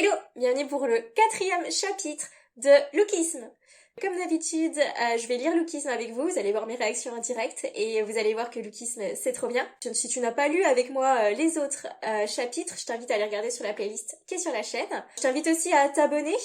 Hello, bienvenue pour le 4e chapitre de Lookisme. Comme d'habitude, je vais lire Lookisme avec vous, vous allez voir mes réactions en direct et vous allez voir que Lookisme c'est trop bien. Si tu n'as pas lu avec moi les autres chapitres, je t'invite à les regarder sur la playlist qui est sur la chaîne. Je t'invite aussi à t'abonner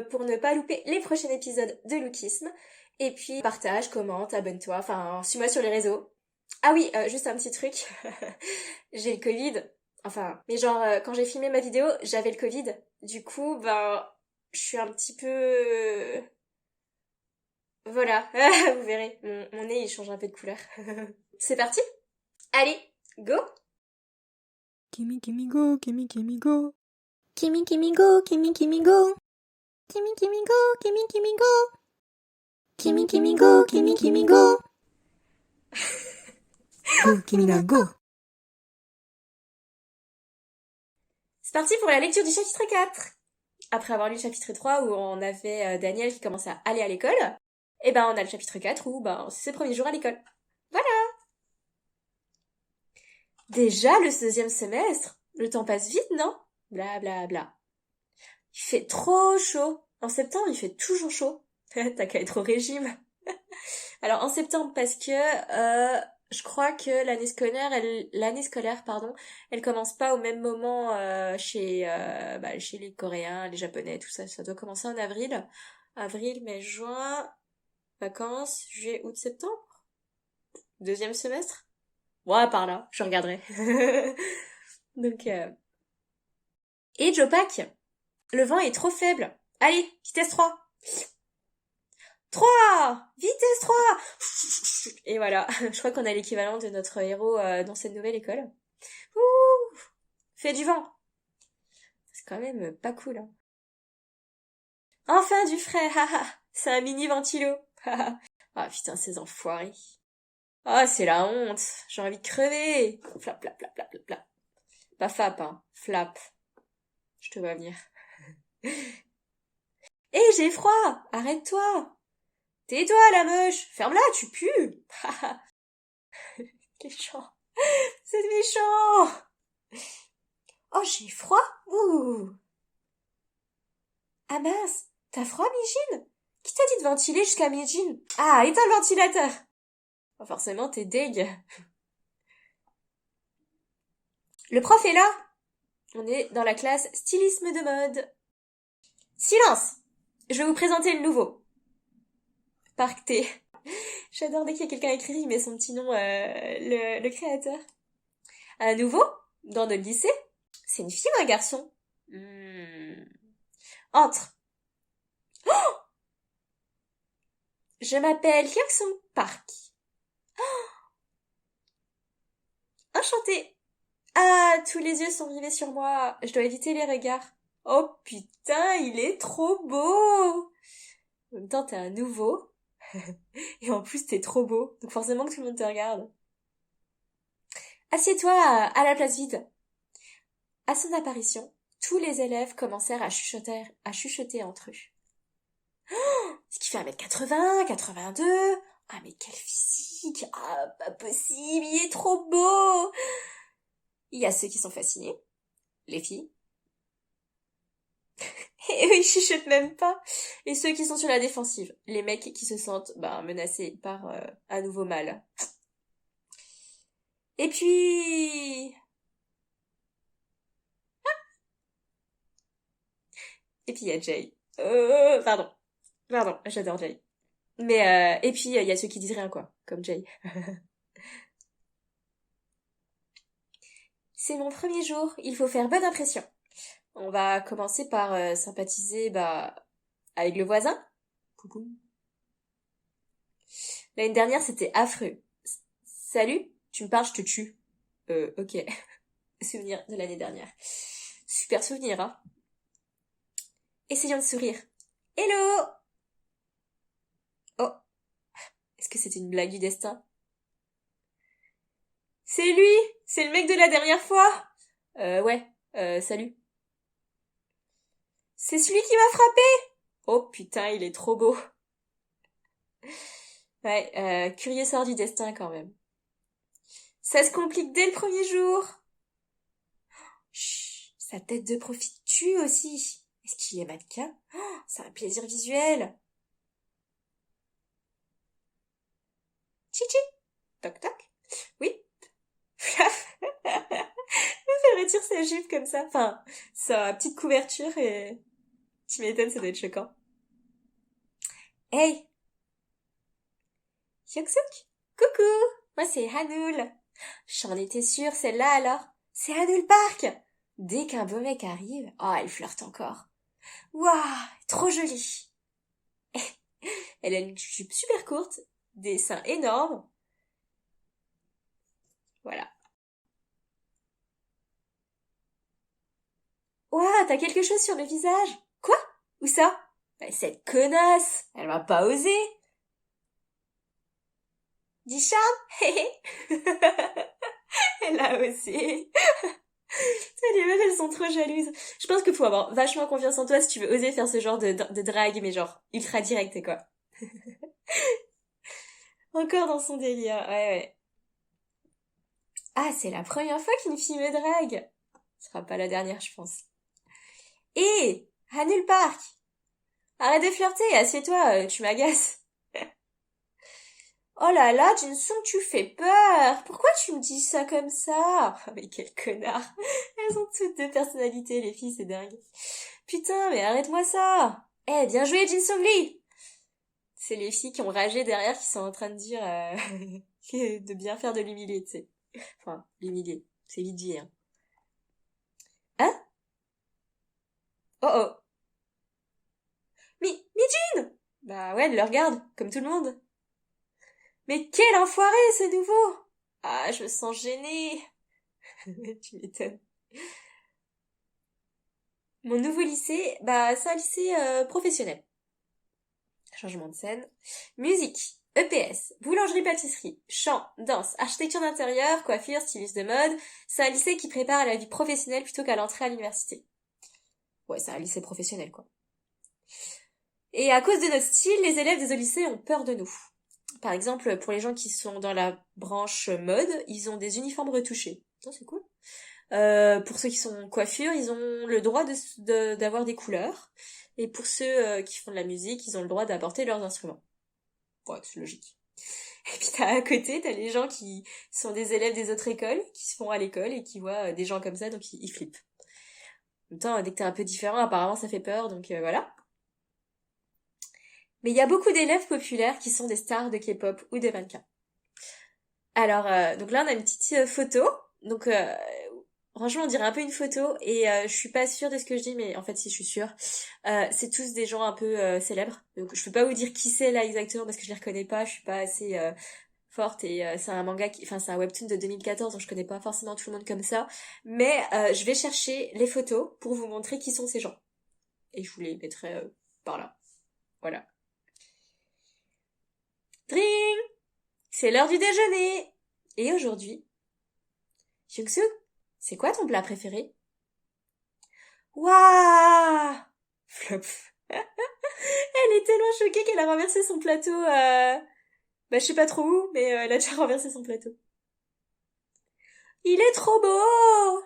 pour ne pas louper les prochains épisodes de Lookisme. Et puis partage, commente, abonne-toi, enfin suis-moi sur les réseaux. Ah oui, juste un petit truc, j'ai le Covid. Enfin, mais genre, quand j'ai filmé ma vidéo, j'avais le Covid. Du coup, je suis un petit peu... Voilà, vous verrez, mon nez, il change un peu de couleur. C'est parti? Allez, go! Gimme, gimme, go, gimme, gimme, go. Gimme, gimme, go, gimme, gimme, go. Gimme, gimme, go, gimme, gimme, go. Gimme, gimme, go, gimme, gimme, go. Go, Kimina, go. C'est parti pour la lecture du chapitre 4. Après avoir lu le chapitre 3 où on avait Daniel qui commence à aller à l'école, et on a le chapitre 4 où c'est ses premiers jours à l'école. Voilà! Déjà le 2e semestre? Le temps passe vite, non? Bla bla bla. Il fait trop chaud. En septembre, il fait toujours chaud. T'as qu'à être au régime. Alors en septembre parce que je crois que l'année scolaire, elle commence pas au même moment chez les Coréens, les Japonais, tout ça. Ça doit commencer en avril. Avril, mai, juin, vacances, juillet, août, septembre. 2e semestre. Ouais, par là, je regarderai. Donc Et Jopak, le vent est trop faible. Allez, vitesse 3. 3! Vitesse 3! Et voilà, je crois qu'on a l'équivalent de notre héros dans cette nouvelle école. Ouh! Fait du vent! C'est quand même pas cool, hein. Enfin du frais, haha! C'est un mini ventilo, haha! Ah putain, ces enfoirés. Ah, c'est la honte! J'ai envie de crever! Flap, flap, flap, flap, flap, flap. Pas flap, hein. Flap. Je te vois venir. Hé, j'ai froid! Arrête-toi! Tais-toi, la moche! Ferme-la, tu pues! Méchant! C'est méchant! Oh, j'ai froid! Ouh! Ah mince! T'as froid, Mijin? Qui t'a dit de ventiler jusqu'à Mijin? Ah, éteins le ventilateur! Oh, forcément, t'es deg. Le prof est là! On est dans la classe stylisme de mode. Silence! Je vais vous présenter le nouveau. Parc T. J'adore dès qu'il y a quelqu'un écrit, il met son petit nom, le créateur. Un nouveau? Dans notre lycée? C'est une fille ou un garçon? Entre. Oh! Je m'appelle Hyuk-sung Park. Oh! Enchantée. Ah, tous les yeux sont rivés sur moi. Je dois éviter les regards. Oh putain, il est trop beau. En même temps, t'es un nouveau. Et en plus, t'es trop beau. Donc forcément que tout le monde te regarde. Assieds-toi à la place vide. À son apparition, tous les élèves commencèrent à chuchoter entre eux. Oh, ce qui fait 1m80, 82. Ah, mais quel physique. Ah, pas possible, il est trop beau. Il y a ceux qui sont fascinés, les filles. Et eux, ils chuchotent même pas. Et ceux qui sont sur la défensive, les mecs qui se sentent menacés par un nouveau mâle. Et puis... Et puis il y a Jay. Pardon, j'adore Jay. Mais et puis il y a ceux qui disent rien quoi, comme Jay. C'est mon premier jour, il faut faire bonne impression. On va commencer par sympathiser avec le voisin. Coucou. L'année dernière, c'était affreux. Salut, tu me parles, je te tue. Ok. Souvenir de l'année dernière. Super souvenir, hein. Essayons de sourire. Hello! Oh. Est-ce que c'était une blague du destin? C'est lui! C'est le mec de la dernière fois! Ouais. Salut. C'est celui qui m'a frappé! Oh putain, il est trop beau. Ouais, curieux sort du destin quand même. Ça se complique dès le premier jour. Chut, Sa tête de profil tue aussi. Est-ce qu'il est mannequin? Oh, c'est un plaisir visuel. Chichi. Toc toc. Oui. Elle retire sa jupe comme ça. Enfin, sa petite couverture et... Tu m'étonnes, ça doit être choquant. Hey! Hyuk-suk! Coucou! Moi c'est Hanoul. J'en étais sûre, celle-là alors. C'est Hanoul Park! Dès qu'un beau mec arrive, oh, elle flirte encore. Waouh! Trop jolie! Elle a une jupe super courte, des seins énormes. Voilà. Ouah, t'as quelque chose sur le visage? Quoi? Où ça? Bah, cette connasse! Elle m'a pas osé! Dis Charles? Elle a osé! Les meufs, elles sont trop jalouses. Je pense qu'il faut avoir vachement confiance en toi si tu veux oser faire ce genre de drague, mais genre ultra direct, quoi. Encore dans son délire, ouais, ouais. Ah, c'est la première fois qu'une fille me drague. Ce sera pas la dernière, je pense. Hé, Hanul Park! Arrête de flirter, assieds-toi, tu m'agaces. Oh là là, Jinsook, tu fais peur. Pourquoi tu me dis ça comme ça? Oh, mais quel connard. Elles ont toutes deux personnalités, les filles, c'est dingue. Putain, mais arrête-moi ça. Eh, bien joué, Jinsook Lee. C'est les filles qui ont ragé derrière qui sont en train de dire de bien faire de l'humilier, tu sais. Enfin, l'humilier. C'est vite dit, hein. Hein? Oh oh. Mijin! Bah ouais, elle le regarde, comme tout le monde. Mais quel enfoiré, ce nouveau! Ah, je me sens gênée. Tu m'étonnes. Mon nouveau lycée, bah c'est un lycée professionnel. Changement de scène. Musique, EPS, boulangerie-pâtisserie, chant, danse, architecture d'intérieur, coiffure, styliste de mode. C'est un lycée qui prépare à la vie professionnelle plutôt qu'à l'entrée à l'université. Ouais, c'est un lycée professionnel, quoi. Et à cause de notre style, les élèves des autres lycées ont peur de nous. Par exemple, pour les gens qui sont dans la branche mode, ils ont des uniformes retouchés. Ça, c'est cool. Pour ceux qui sont coiffure, ils ont le droit d'avoir des couleurs. Et pour ceux qui font de la musique, ils ont le droit d'apporter leurs instruments. Ouais, c'est logique. Et puis à côté, t'as les gens qui sont des élèves des autres écoles, qui se font à l'école et qui voient des gens comme ça, donc ils flippent. En même temps, dès que t'es un peu différent, apparemment ça fait peur, donc voilà. Mais il y a beaucoup d'élèves populaires qui sont des stars de K-pop ou de mannequins. Alors, donc là on a une petite photo. Donc franchement, on dirait un peu une photo et je suis pas sûre de ce que je dis, mais en fait, si, je suis sûre. C'est tous des gens un peu célèbres. Donc, je peux pas vous dire qui c'est là exactement parce que je les reconnais pas. Je suis pas assez forte et c'est un manga enfin, c'est un webtoon de 2014, donc je connais pas forcément tout le monde comme ça. Mais je vais chercher les photos pour vous montrer qui sont ces gens. Et je vous les mettrai par là. Voilà. Dring! C'est l'heure du déjeuner! Et aujourd'hui, Hyuk-soo, c'est quoi ton plat préféré? Waouh! Flop. Elle est tellement choquée qu'elle a renversé son plateau. Bah, je sais pas trop où, mais elle a déjà renversé son plateau. Il est trop beau!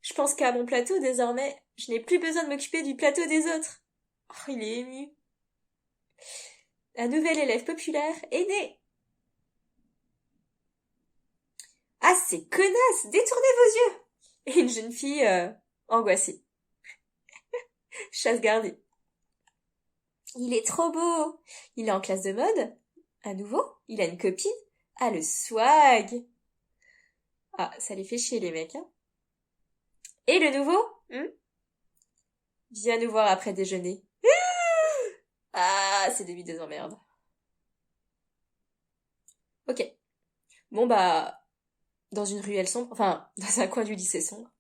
Je pense qu'à mon plateau, désormais, je n'ai plus besoin de m'occuper du plateau des autres. Oh, il est ému. Un nouvel élève populaire est né. Ah, ces connasses! Détournez vos yeux! Et une jeune fille angoissée. Chasse gardée. Il est trop beau! Il est en classe de mode. À nouveau, il a une copine. Ah, le swag! Ah, ça les fait chier les mecs, hein. Et le nouveau? Viens nous voir après déjeuner. Ah, c'est début des emmerdes. Ok. Bon bah, dans une ruelle sombre, enfin, dans un coin du lycée sombre.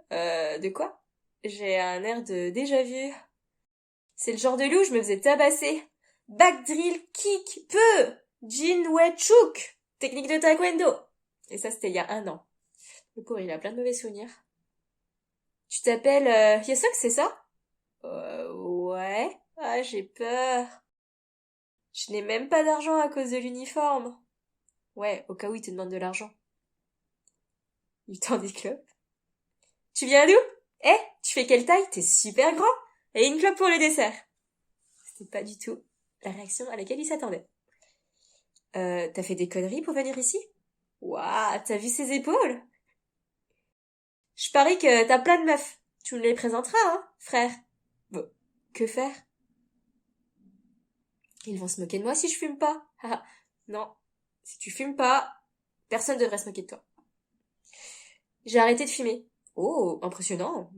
De quoi? J'ai un air de déjà vu. C'est le genre de loup, je me faisais tabasser. Backdrill, kick, peu! Jin Wei Chuk! Technique de taekwondo. Et ça, c'était il y a 1 an. Le pauvre, il a plein de mauvais souvenirs. Tu t'appelles Hyosung, c'est ça? Ouais. Ah, j'ai peur. Je n'ai même pas d'argent à cause de l'uniforme. Ouais, au cas où il te demande de l'argent. Il tend des clopes. Tu viens d'où? Eh, tu fais quelle taille? T'es super grand. Et une clope pour le dessert. C'était pas du tout la réaction à laquelle il s'attendait. T'as fait des conneries pour venir ici? Ouah, t'as vu ses épaules? Je parie que t'as plein de meufs. Tu me les présenteras, hein, frère. Bon, que faire? Ils vont se moquer de moi si je fume pas. Ah, non, si tu fumes pas, personne devrait se moquer de toi. J'ai arrêté de fumer. Oh, impressionnant.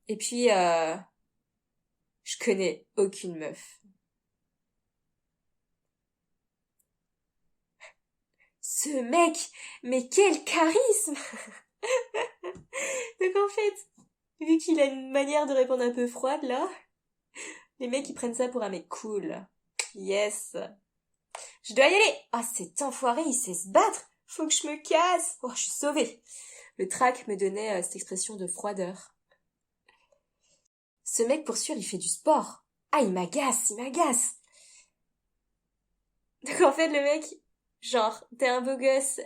Et puis, je connais aucune meuf. Ce mec, mais quel charisme! Donc en fait, vu qu'il a une manière de répondre un peu froide là, les mecs ils prennent ça pour un mec cool. Yes. Je dois y aller. Ah, cet enfoiré, il sait se battre. Faut que je me casse. Oh, je suis sauvée. Le trac me donnait cette expression de froideur. Ce mec, pour sûr, il fait du sport. Ah, il m'agace, il m'agace. Donc en fait, le mec, genre, t'es un beau gosse,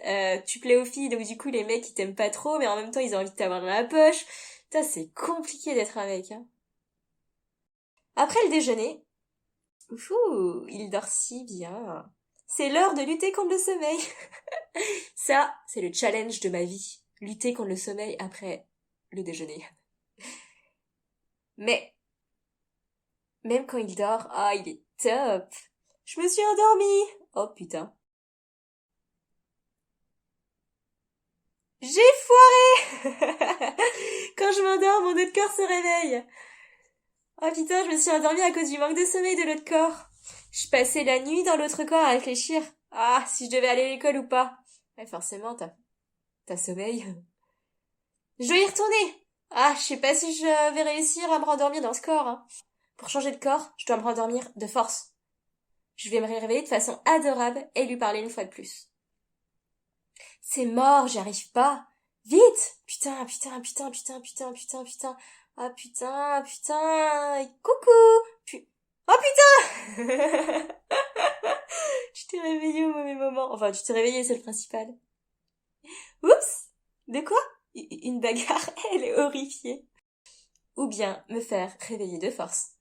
tu plais aux filles, donc du coup, les mecs, ils t'aiment pas trop, mais en même temps, ils ont envie de t'avoir dans la poche. Putain, c'est compliqué d'être un mec, hein. Après le déjeuner, ouh, il dort si bien. C'est l'heure de lutter contre le sommeil. Ça, c'est le challenge de ma vie. Lutter contre le sommeil après le déjeuner. Mais, même quand il dort, ah, il est top. Je me suis endormie. Oh putain. J'ai foiré. Quand je m'endors, mon autre corps se réveille. Oh putain, je me suis endormie à cause du manque de sommeil de l'autre corps. Je passais la nuit dans l'autre corps à réfléchir. Ah, si je devais aller à l'école ou pas. Ouais, forcément, t'as sommeil. Je dois y retourner. Ah, je sais pas si je vais réussir à me rendormir dans ce corps, hein. Pour changer de corps, je dois me rendormir de force. Je vais me réveiller de façon adorable et lui parler une fois de plus. C'est mort, j'y arrive pas. Vite! Putain, putain, putain, putain, putain, putain, putain. Ah putain, putain. Coucou! Oh putain! Tu t'es réveillé au mauvais moment. Enfin, tu t'es réveillé, c'est le principal. Oups! De quoi? Une bagarre, elle est horrifiée. Ou bien me faire réveiller de force.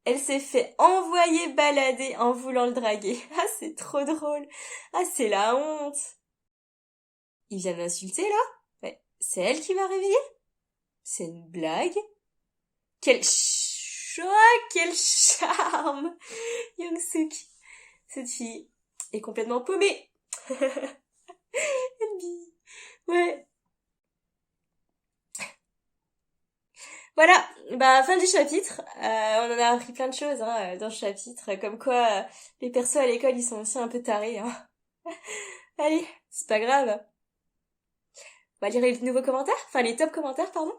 Elle s'est fait envoyer balader en voulant le draguer. Ah, c'est trop drôle. Ah, c'est la honte. Il vient de m'insulter, là? Ouais, c'est elle qui m'a réveillée? C'est une blague? Quel quel charme! Young-suk. Cette fille est complètement paumée. Ouais. Voilà, bah fin du chapitre. On en a appris plein de choses hein, dans ce chapitre, comme quoi les persos à l'école ils sont aussi un peu tarés. Hein. Allez, c'est pas grave. On va lire les nouveaux commentaires, enfin les top commentaires pardon.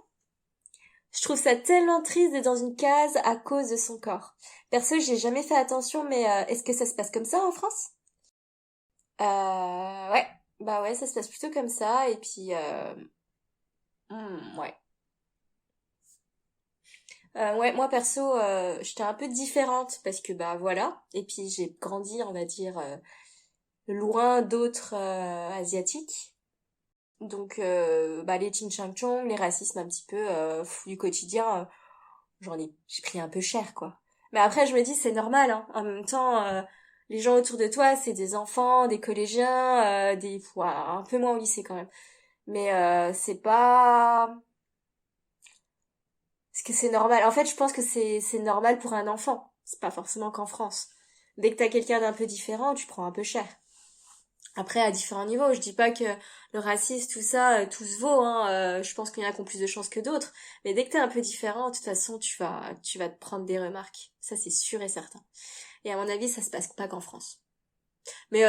Je trouve ça tellement triste d'être dans une case à cause de son corps. Perso, j'ai jamais fait attention, mais est-ce que ça se passe comme ça en France? Ouais, bah ouais, ça se passe plutôt comme ça, et puis ouais. Ouais, moi perso, j'étais un peu différente parce que bah voilà, et puis j'ai grandi, on va dire, loin d'autres asiatiques. Donc bah les ching-chang-chong, les racismes un petit peu du quotidien, j'ai pris un peu cher quoi. Mais après je me dis c'est normal, hein. En même temps, les gens autour de toi c'est des enfants, des collégiens, des voilà, un peu moins au lycée quand même. Mais c'est pas parce que c'est normal. En fait, je pense que c'est normal pour un enfant. C'est pas forcément qu'en France. Dès que t'as quelqu'un d'un peu différent, tu prends un peu cher. Après, à différents niveaux, je dis pas que le racisme, tout ça, tout se vaut. Hein. Je pense qu'il y en a qui ont plus de chance que d'autres. Mais dès que t'es un peu différent, de toute façon, tu vas te prendre des remarques. Ça, c'est sûr et certain. Et à mon avis, ça se passe pas qu'en France. Mais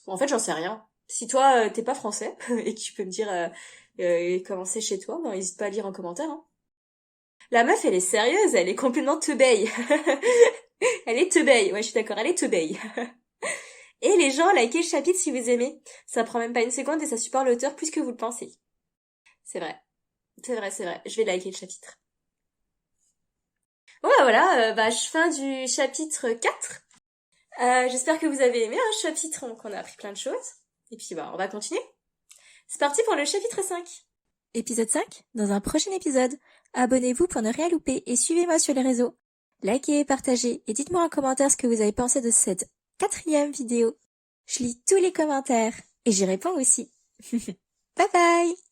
en fait, j'en sais rien. Si toi, t'es pas français et que tu peux me dire comment c'est chez toi, ben n'hésite pas à lire en commentaire. Hein. La meuf, elle est sérieuse, elle est complètement teubée. Elle est teubée, ouais, je suis d'accord, elle est teubée. Et les gens, likez le chapitre si vous aimez. Ça prend même pas une seconde et ça supporte l'auteur plus que vous le pensez. C'est vrai. C'est vrai, c'est vrai. Je vais liker le chapitre. Bon bah voilà, fin du chapitre 4. J'espère que vous avez aimé un chapitre, qu'on a appris plein de choses. Et puis bah on va continuer. C'est parti pour le chapitre 5. épisode 5 dans un prochain épisode. Abonnez-vous pour ne rien louper et suivez-moi sur les réseaux. Likez, partagez et dites-moi en commentaire ce que vous avez pensé de cette 4e vidéo. Je lis tous les commentaires et j'y réponds aussi. Bye bye!